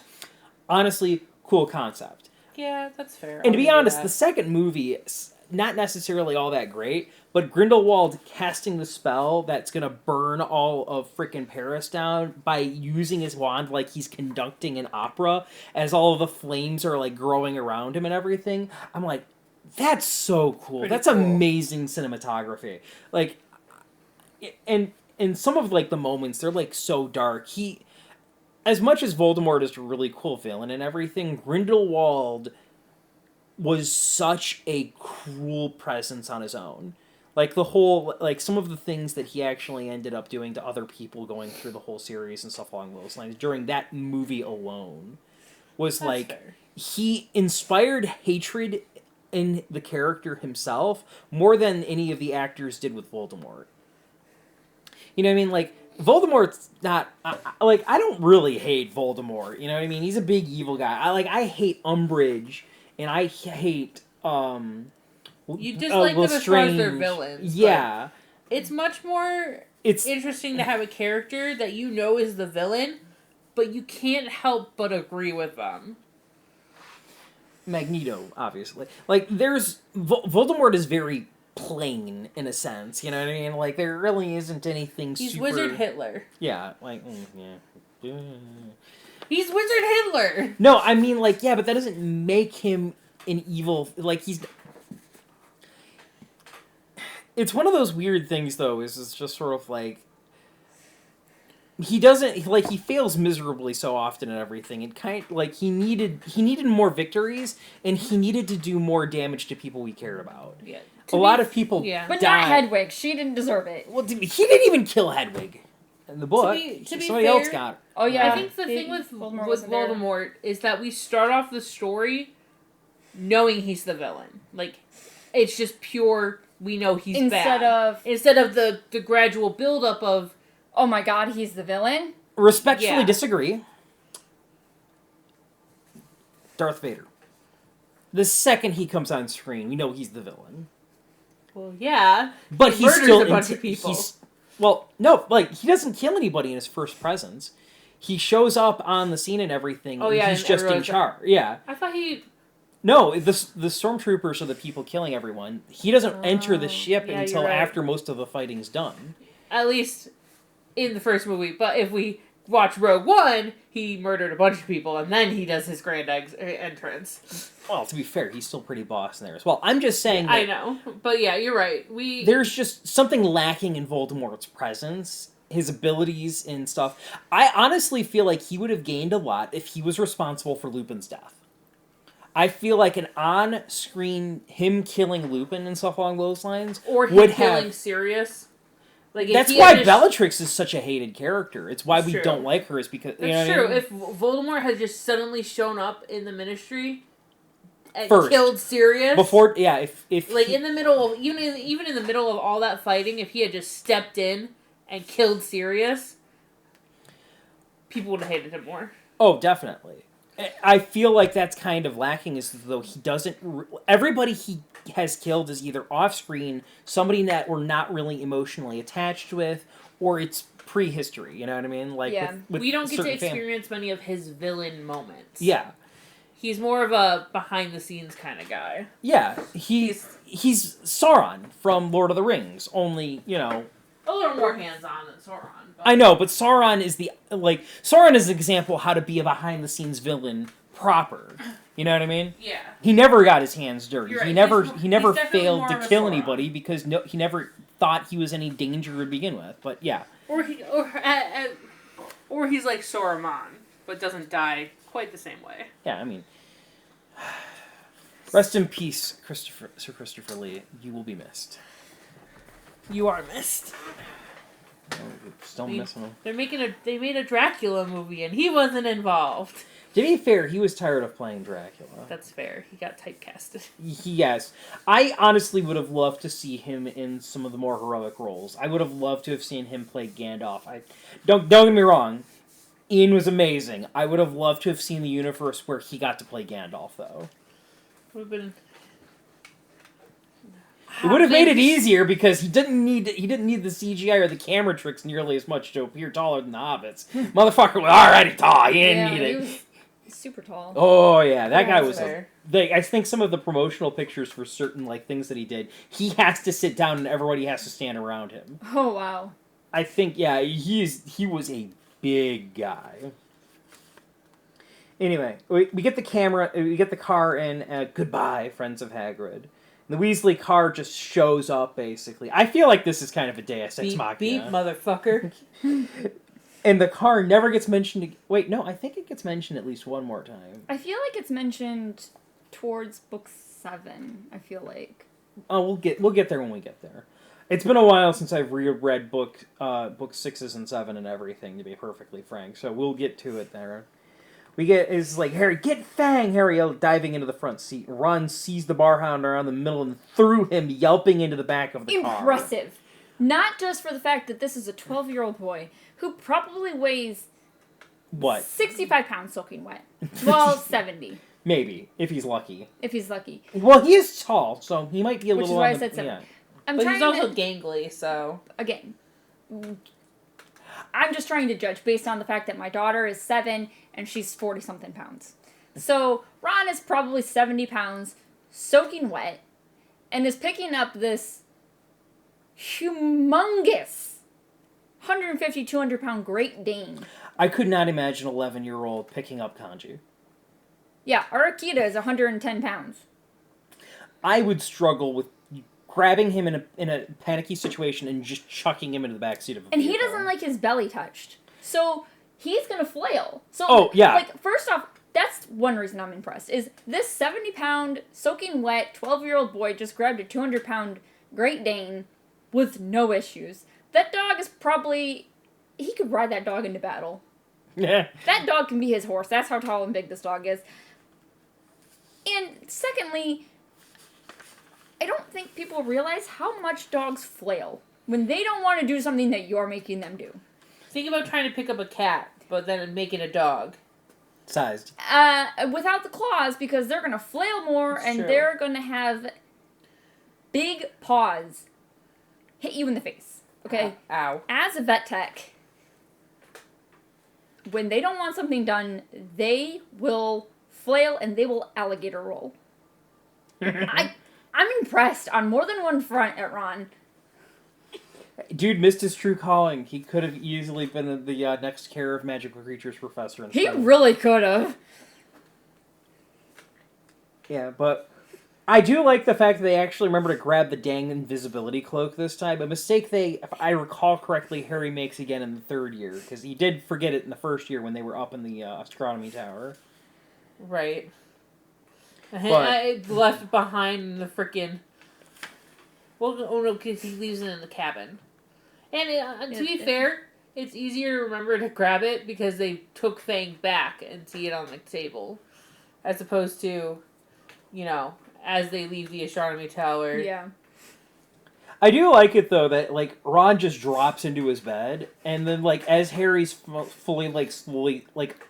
Honestly, cool concept. Yeah, that's fair. And to be honest, the second movie is not necessarily all that great, but Grindelwald casting the spell that's going to burn all of frickin' Paris down by using his wand like he's conducting an opera as all of the flames are growing around him and everything. I'm like, that's so cool. That's cool. Amazing cinematography. And some of the moments, they're so dark. As much as Voldemort is a really cool villain and everything, Grindelwald was such a cruel presence on his own. The whole, some of the things that he actually ended up doing to other people going through the whole series and stuff along those lines during that movie alone was fair. He inspired hatred in the character himself more than any of the actors did with Voldemort. You know what I mean? Voldemort's not... I don't really hate Voldemort, you know what I mean? He's a big evil guy. I hate Umbridge, and I hate... You dislike them as far as their villains. Yeah. It's much more interesting to have a character that you know is the villain, but you can't help but agree with them. Magneto, obviously. Voldemort is very plain, in a sense, you know what I mean? There really isn't anything He's super... Wizard Hitler. Yeah, yeah. He's Wizard Hitler! No, I mean, yeah, but that doesn't make him an evil... It's one of those weird things, though, is it's just sort of like... He doesn't... Like, he fails miserably so often at everything. It kind of... Like, he needed more victories, and he needed to do more damage to people we cared about. Yeah. A lot of people But died. not Hedwig. She didn't deserve it. Well, he didn't even kill Hedwig in the book. To be Somebody fair, else got it. Oh, yeah. I think the thing with wasn't there. Voldemort is that we start off the story knowing he's the villain. Like, it's just pure, we know he's bad. Instead of the gradual buildup of... Oh my god, he's the villain? Respectfully disagree. Darth Vader. The second he comes on screen, we know he's the villain. Well, yeah. But he he's murders still... a bunch of people. Well, no, like, he doesn't kill anybody in his first presence. He shows up on the scene and everything, and he's just in charge. Yeah. I thought he... No, the stormtroopers are the people killing everyone. He doesn't enter the ship until after most of the fighting's done. At least in the first movie. But if we watch Rogue One, he murdered a bunch of people, and then he does his grand entrance. Well, to be fair, he's still pretty boss in there as well. I'm just saying that I know. But yeah, you're right. there's just something lacking in Voldemort's presence, his abilities and stuff. I honestly feel like he would have gained a lot if he was responsible for Lupin's death. I feel like an on-screen him killing Lupin and stuff along those lines or him would killing have... Sirius. Like that's why Bellatrix is such a hated character. It's why we don't like her. Is because that's you know true. What I mean? If Voldemort had just suddenly shown up in the Ministry and First, killed Sirius before, yeah, if like in the middle of even in the middle of all that fighting, if he had just stepped in and killed Sirius, people would have hated him more. Oh, definitely. I feel like that's kind of lacking, is though he doesn't... Everybody he has killed is either off-screen, somebody that we're not really emotionally attached with, or it's prehistory, you know what I mean? Like, with we don't get to experience many of his villain moments. Yeah. He's more of a behind-the-scenes kind of guy. Yeah, he's Sauron from Lord of the Rings, only, you know... A little more hands-on than Sauron. But... I know, but Sauron is Sauron is an example of how to be a behind-the-scenes villain proper. You know what I mean? Yeah. He never got his hands dirty. Right. He never failed to kill Sauron. anybody because he never thought he was any danger to begin with. But yeah. Or he's like Saruman, but doesn't die quite the same way. Yeah, I mean, rest in peace, Sir Christopher Lee. You will be missed. You are missed. Still missing him. They made a Dracula movie and he wasn't involved. To be fair, he was tired of playing Dracula. That's fair. He got typecasted. Yes. I honestly would have loved to see him in some of the more heroic roles. I would have loved to have seen him play Gandalf. Don't get me wrong. Ian was amazing. I would have loved to have seen the universe where he got to play Gandalf, though. Would have been... It would have made it easier because he didn't need the CGI or the camera tricks nearly as much to appear taller than the hobbits. Motherfucker was already tall. He didn't need it. He was super tall. Oh yeah, that guy was. I think some of the promotional pictures for certain things that he did, he has to sit down and everybody has to stand around him. Oh wow. I think he was a big guy. Anyway, we get the car in. Goodbye, friends of Hagrid. The Weasley car just shows up, basically. I feel like this is kind of a Deus Ex Machina. Beep, motherfucker. And the car never gets mentioned... Wait, no, I think it gets mentioned at least one more time. I feel like it's mentioned towards book 7, I feel like. Oh, we'll get there when we get there. It's been a while since I've reread book 6s and 7 and everything, to be perfectly frank, so we'll get to it there. It's like, Harry, get Fang! Harry diving into the front seat. Ron sees the barhound around the middle and threw him yelping into the back of the car. Impressive. Not just for the fact that this is a 12-year-old boy who probably weighs... What? 65 pounds soaking wet. Well, 70. Maybe, if he's lucky. If he's lucky. Well, he is tall, so he might be a Which little... Which is why I said 70. Yeah. But he's also gangly, so... Again. I'm just trying to judge based on the fact that my daughter is 7 and she's 40-something pounds. So, Ron is probably 70 pounds, soaking wet, and is picking up this humongous 150, 200-pound Great Dane. I could not imagine an 11-year-old picking up kanji. Yeah, Arakita is 110 pounds. I would struggle with grabbing him in a panicky situation and just chucking him into the backseat of a And he vehicle. doesn't like his belly touched. So he's going to flail. So, Oh, yeah. like, first off, that's one reason I'm impressed, is this 70-pound, soaking wet, 12-year-old boy just grabbed a 200-pound Great Dane with no issues. That dog is probably... He could ride that dog into battle. Yeah. That dog can be his horse. That's how tall and big this dog is. And secondly, I don't think people realize how much dogs flail when they don't want to do something that you're making them do. Think about trying to pick up a cat, but then make it a dog. Sized. Without the claws, because they're going to flail more That's and true. they're going to have big paws hit you in the face. Okay? Ow. As a vet tech, when they don't want something done, they will flail and they will alligator roll. I'm impressed on more than one front at Ron. Dude missed his true calling. He could have easily been the next Care of Magical Creatures professor. He instead. really could have. Yeah, but I do like the fact that they actually remember to grab the dang invisibility cloak this time. A mistake if I recall correctly, Harry makes again in the third year, because he did forget it in the first year when they were up in the astronomy tower. Right. But- I left behind the frickin'... Well, oh no, because he leaves it in the cabin. And to be fair, it's easier to remember to grab it because they took Fang back and see it on the table. As opposed to, as they leave the astronomy tower. Yeah. I do like it, though, that, like, Ron just drops into his bed, and then, like, as Harry's fully, like, slowly, like,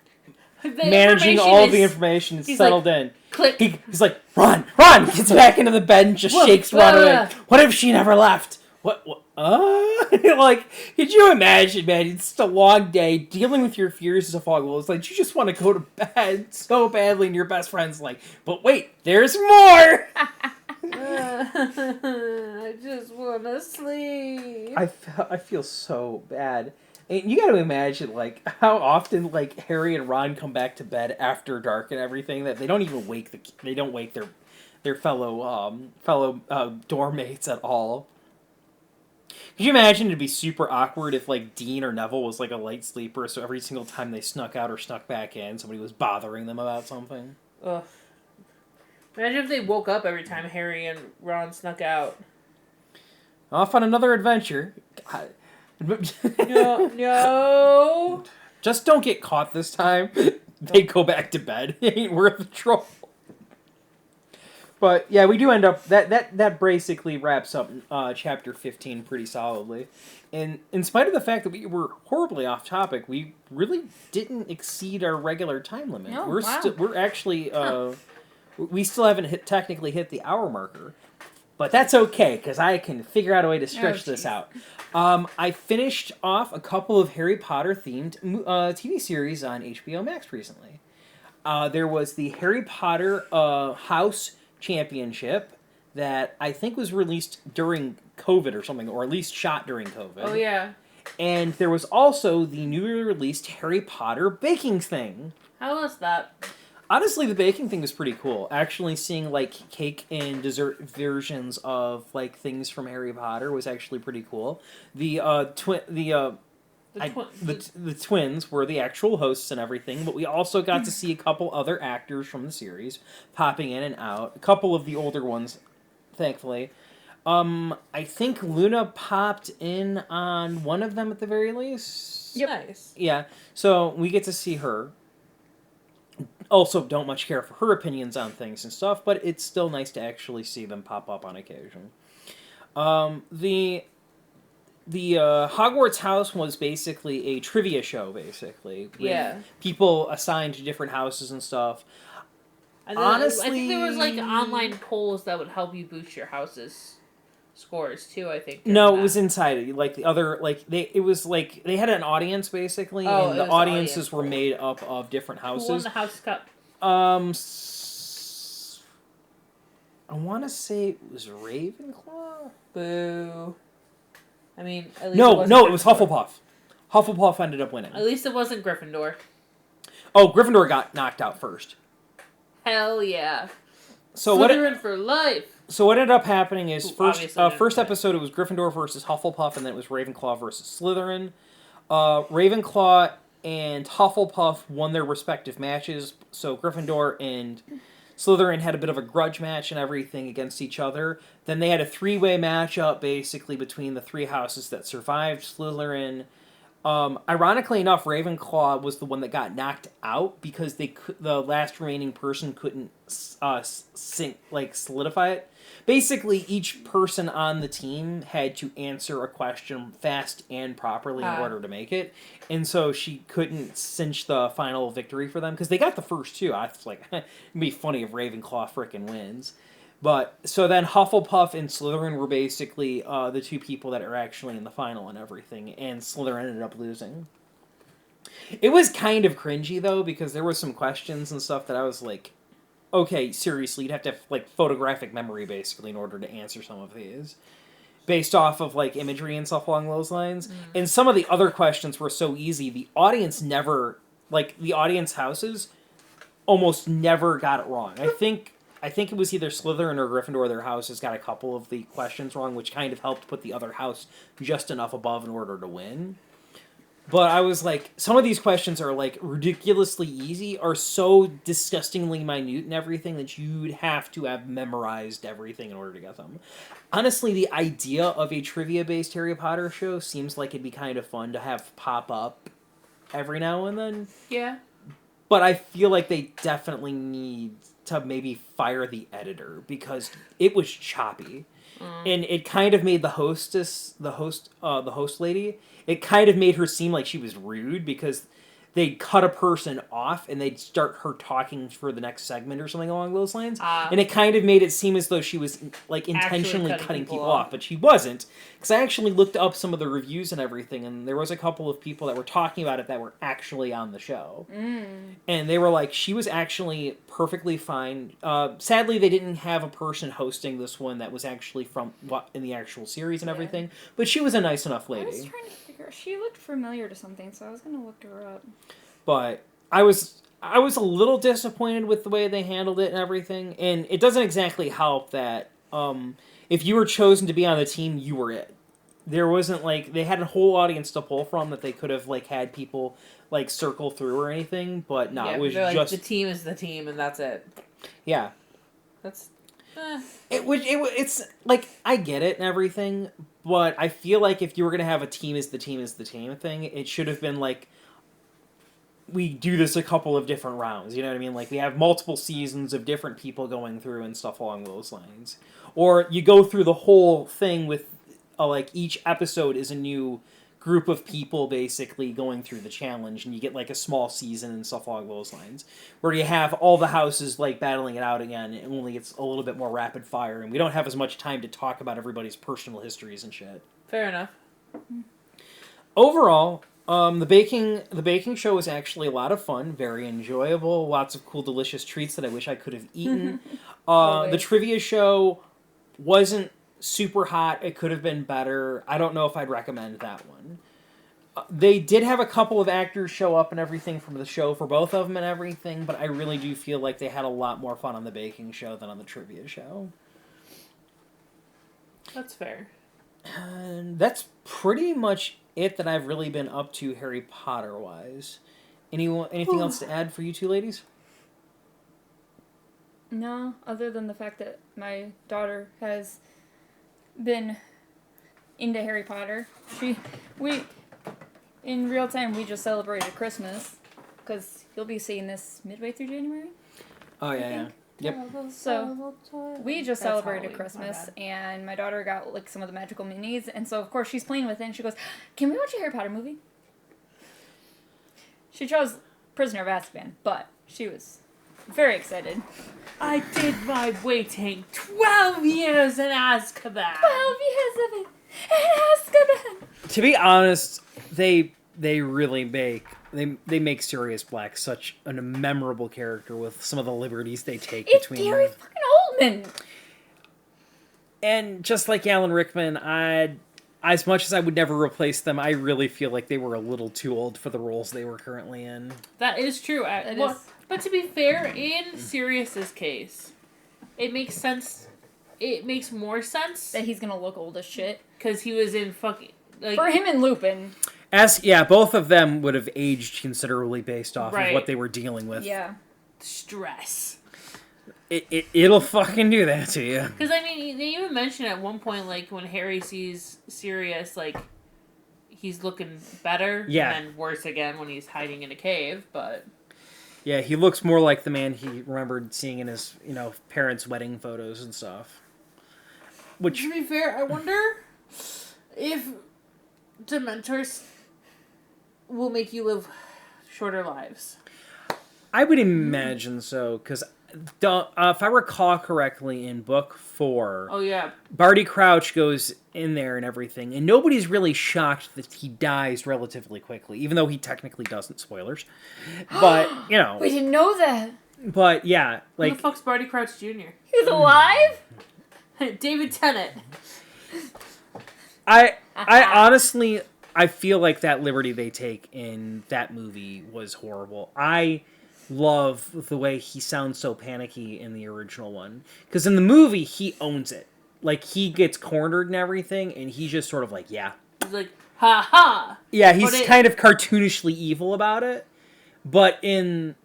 managing all the information is he's settled in. Click. He's like, Ron! Gets back into the bed and just shakes Ron away. What if she never left? What? Like, could you imagine, man? It's just a long day dealing with your fears as a foggle. It's like, you just want to go to bed so badly, and your best friend's like, but wait, there's more! I just want to sleep. I feel so bad. And you gotta imagine, like, how often, like, Harry and Ron come back to bed after dark and everything, that they don't even wake their fellow dorm mates at all. Could you imagine it'd be super awkward if, like, Dean or Neville was, like, a light sleeper, so every single time they snuck out or snuck back in, somebody was bothering them about something? Ugh. Imagine if they woke up every time Harry and Ron snuck out. Off on another adventure. God. No. Just don't get caught this time. They go back to bed. It ain't worth the trouble. But yeah, we do end up that basically wraps up chapter 15 pretty solidly. And in spite of the fact that we were horribly off topic, we really didn't exceed our regular time limit. Oh, We're we're actually we still haven't technically hit the hour marker. But that's okay, because I can figure out a way to stretch this out. I finished off a couple of Harry Potter-themed TV series on HBO Max recently. There was the Harry Potter House Championship that I think was released during COVID or something, or at least shot during COVID. Oh, yeah. And there was also the newly released Harry Potter baking thing. How was that? Honestly, the baking thing was pretty cool. Actually seeing, like, cake and dessert versions of, like, things from Harry Potter was actually pretty cool. The twins were the actual hosts and everything, but we also got to see a couple other actors from the series popping in and out. A couple of the older ones, thankfully. I think Luna popped in on one of them at the very least. Yep. Nice. Yeah, so we get to see her. Also, don't much care for her opinions on things and stuff, but it's still nice to actually see them pop up on occasion. The Hogwarts house was basically a trivia show, basically. Yeah. People assigned to different houses and stuff. Honestly, I think there was, like, online polls that would help you boost your house's scores, too, I think. No, it was inside it. Like, the other, like, they had an audience, basically, and the audiences were made up of different houses. Who won the House Cup? I want to say it was Ravenclaw? Boo. I mean, at least No, it was Hufflepuff. Hufflepuff ended up winning. At least it wasn't Gryffindor. Oh, Gryffindor got knocked out first. Hell yeah. So what? Slytherin for life. So what ended up happening is Ooh, obviously didn't first win. episode it was Gryffindor versus Hufflepuff, and then it was Ravenclaw versus Slytherin. Ravenclaw and Hufflepuff won their respective matches. So Gryffindor and Slytherin had a bit of a grudge match and everything against each other. Then they had a three-way matchup basically between the three houses that survived. Slytherin. Ironically enough, Ravenclaw was the one that got knocked out because the last remaining person couldn't solidify it. Basically, each person on the team had to answer a question fast and properly in order to make it, and so she couldn't cinch the final victory for them because they got the first two. I was like, it'd be funny if Ravenclaw frickin' wins. But, so then Hufflepuff and Slytherin were basically the two people that are actually in the final and everything, and Slytherin ended up losing. It was kind of cringy, though, because there were some questions and stuff that I was like, okay, seriously, you'd have to have, like, photographic memory, basically, in order to answer some of these. Based off of, like, imagery and stuff along those lines. And some of the other questions were so easy, the audience never, like, the audience houses almost never got it wrong. I think it was either Slytherin or Gryffindor. Their houses got a couple of the questions wrong, which kind of helped put the other house just enough above in order to win. But I was like, some of these questions are like ridiculously easy, are so disgustingly minute and everything that you'd have to have memorized everything in order to get them. Honestly, the idea of a trivia-based Harry Potter show seems like it'd be kind of fun to have pop up every now and then. Yeah. But I feel like they definitely need to maybe fire the editor because it was choppy. And it kind of made the host lady, it kind of made her seem like she was rude because they'd cut a person off and they'd start her talking for the next segment or something along those lines. And it kind of made it seem as though she was like intentionally cutting people off, but she wasn't. Because I actually looked up some of the reviews and everything, and there was a couple of people that were talking about it that were actually on the show. And they were like, she was actually perfectly fine. Sadly, they didn't have a person hosting this one that was actually from in the actual series and everything, but she was a nice enough lady. I was trying to figure. She looked familiar to something, so I was gonna look her up. But I was a little disappointed with the way they handled it and everything, and it doesn't exactly help that if you were chosen to be on the team, you were it. There wasn't like they had a whole audience to pull from that they could have like had people like circle through or anything, but no, it was like, just the team is the team and that's it. Yeah. That's it's like I get it and everything, but I feel like if you were gonna have a team is the team thing, it should have been like we do this a couple of different rounds, you know what I mean? Like we have multiple seasons of different people going through and stuff along those lines, or you go through the whole thing with like each episode is a new group of people basically going through the challenge, and you get like a small season and stuff along those lines, where you have all the houses like battling it out again, and only it's a little bit more rapid fire, and we don't have as much time to talk about everybody's personal histories and shit. fair enough. Overall, the baking show was actually a lot of fun, very enjoyable, lots of cool, delicious treats that I wish I could have eaten. The trivia show wasn't super hot. It could have been better. I don't know if I'd recommend that one. They did have a couple of actors show up and everything from the show for both of them and everything, but I really do feel like they had a lot more fun on the baking show than on the trivia show. That's fair. And that's pretty much it that I've really been up to Harry Potter wise. Anything else to add for you two ladies? No, other than the fact that my daughter has been into Harry Potter. In real time, we just celebrated Christmas, because you'll be seeing this midway through January. Oh, yeah. Yep. So, we just celebrated Christmas, and my daughter got, like, some of the magical minis, and so, of course, she's playing with it, and she goes, "Can we watch a Harry Potter movie?" She chose Prisoner of Azkaban, but she was very excited. I did my waiting 12 years in Azkaban. 12 years of it in Azkaban! To be honest, they really make Sirius Black such a memorable character with some of the liberties they take It's between Gary them. fucking Oldman! And just like Alan Rickman, as much as I would never replace them, I really feel like they were a little too old for the roles they were currently in. That is true. But to be fair, in Sirius's case, it makes sense. It makes more sense That he's gonna look old as shit. because he was in fucking like For him and Lupin. Both of them would have aged considerably based off of Right. what they were dealing with. Yeah. stress. It'll fucking do that to you. Because I mean, they even mention at one point, like when Harry sees Sirius, like he's looking better, Yeah. and then worse again when he's hiding in a cave. But Yeah, he looks more like the man he remembered seeing in his, parents' wedding photos and stuff. Which, to be fair, I wonder if Dementors will make you live shorter lives. I would imagine so, because if I recall correctly, in book 4, Oh yeah, Barty Crouch goes in there and everything, and nobody's really shocked that he dies relatively quickly, even though he technically doesn't. Spoilers. But, We didn't know that. But, yeah, who like... the fuck's Barty Crouch Jr.? He's alive? David Tennant. I honestly, I feel like that liberty they take in that movie was horrible. I love the way he sounds so panicky in the original one. Because in the movie, he owns it. Like, he gets cornered and everything, and he's just sort of like, yeah. He's like, ha ha. Yeah, he's kind of cartoonishly evil about it. But in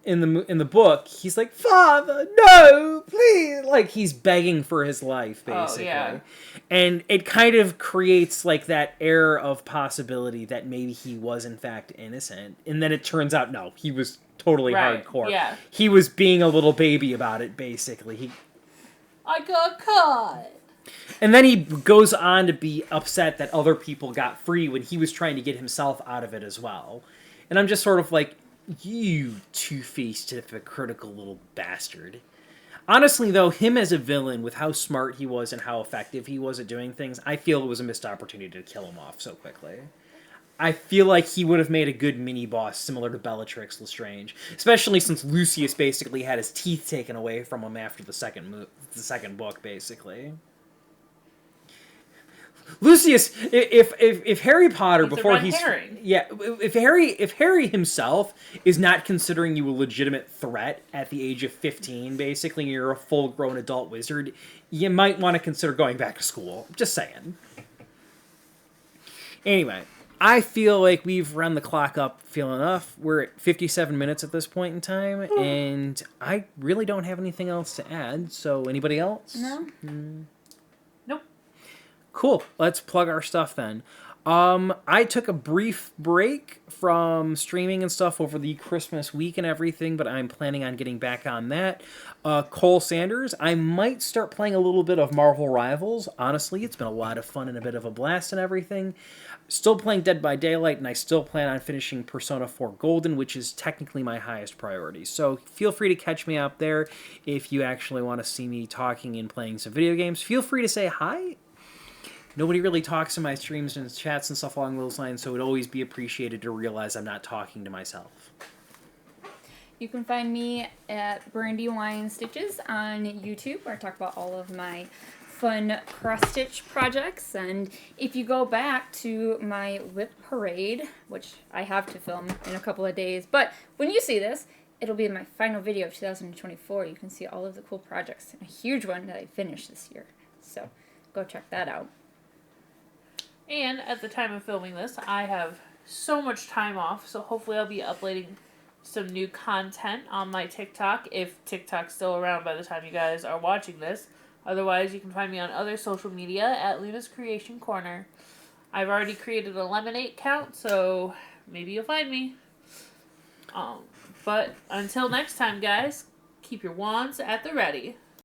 the book, he's like, Father, no, please. Like, he's begging for his life, basically. Oh, yeah. And it kind of creates, like, that air of possibility that maybe he was, in fact, innocent. And then it turns out, no, he was totally Right, hardcore. yeah. He was being a little baby about it, basically. I got caught. And then he goes on to be upset that other people got free when he was trying to get himself out of it as well. And I'm just sort of like, you two-faced, hypocritical little bastard. Honestly, though, him as a villain, with how smart he was and how effective he was at doing things, I feel it was a missed opportunity to kill him off so quickly. I feel like he would have made a good mini-boss similar to Bellatrix Lestrange. Especially since Lucius basically had his teeth taken away from him after the second book, basically. Lucius, if Harry Potter It's before a red he's herring. yeah, if Harry himself is not considering you a legitimate threat at the age of 15, basically, and you're a full-grown adult wizard, you might want to consider going back to school. Just saying. Anyway, I feel like we've run the clock up feel enough. We're at 57 minutes at this point in time, and I really don't have anything else to add. So, anybody else? No. Nope. Cool. Let's plug our stuff then. I took a brief break from streaming and stuff over the Christmas week and everything, but I'm planning on getting back on that. Cole Sanders, I might start playing a little bit of Marvel Rivals. Honestly, it's been a lot of fun and a bit of a blast and everything. Still playing Dead by Daylight, and I still plan on finishing Persona 4 Golden, which is technically my highest priority. So feel free to catch me out there if you actually want to see me talking and playing some video games. Feel free to say hi. Nobody really talks in my streams and chats and stuff along those lines, so it would always be appreciated to realize I'm not talking to myself. You can find me at Brandy Wine Stitches on YouTube, where I talk about all of my fun cross-stitch projects. And if you go back to my Whip Parade, which I have to film in a couple of days, but when you see this, it'll be my final video of 2024. You can see all of the cool projects, and a huge one that I finished this year. So go check that out. And at the time of filming this, I have so much time off, so hopefully I'll be uploading some new content on my TikTok, if TikTok's still around by the time you guys are watching this. Otherwise, you can find me on other social media at Luna's Creation Corner. I've already created a Lemonade account, so maybe you'll find me. But until next time, guys, keep your wands at the ready.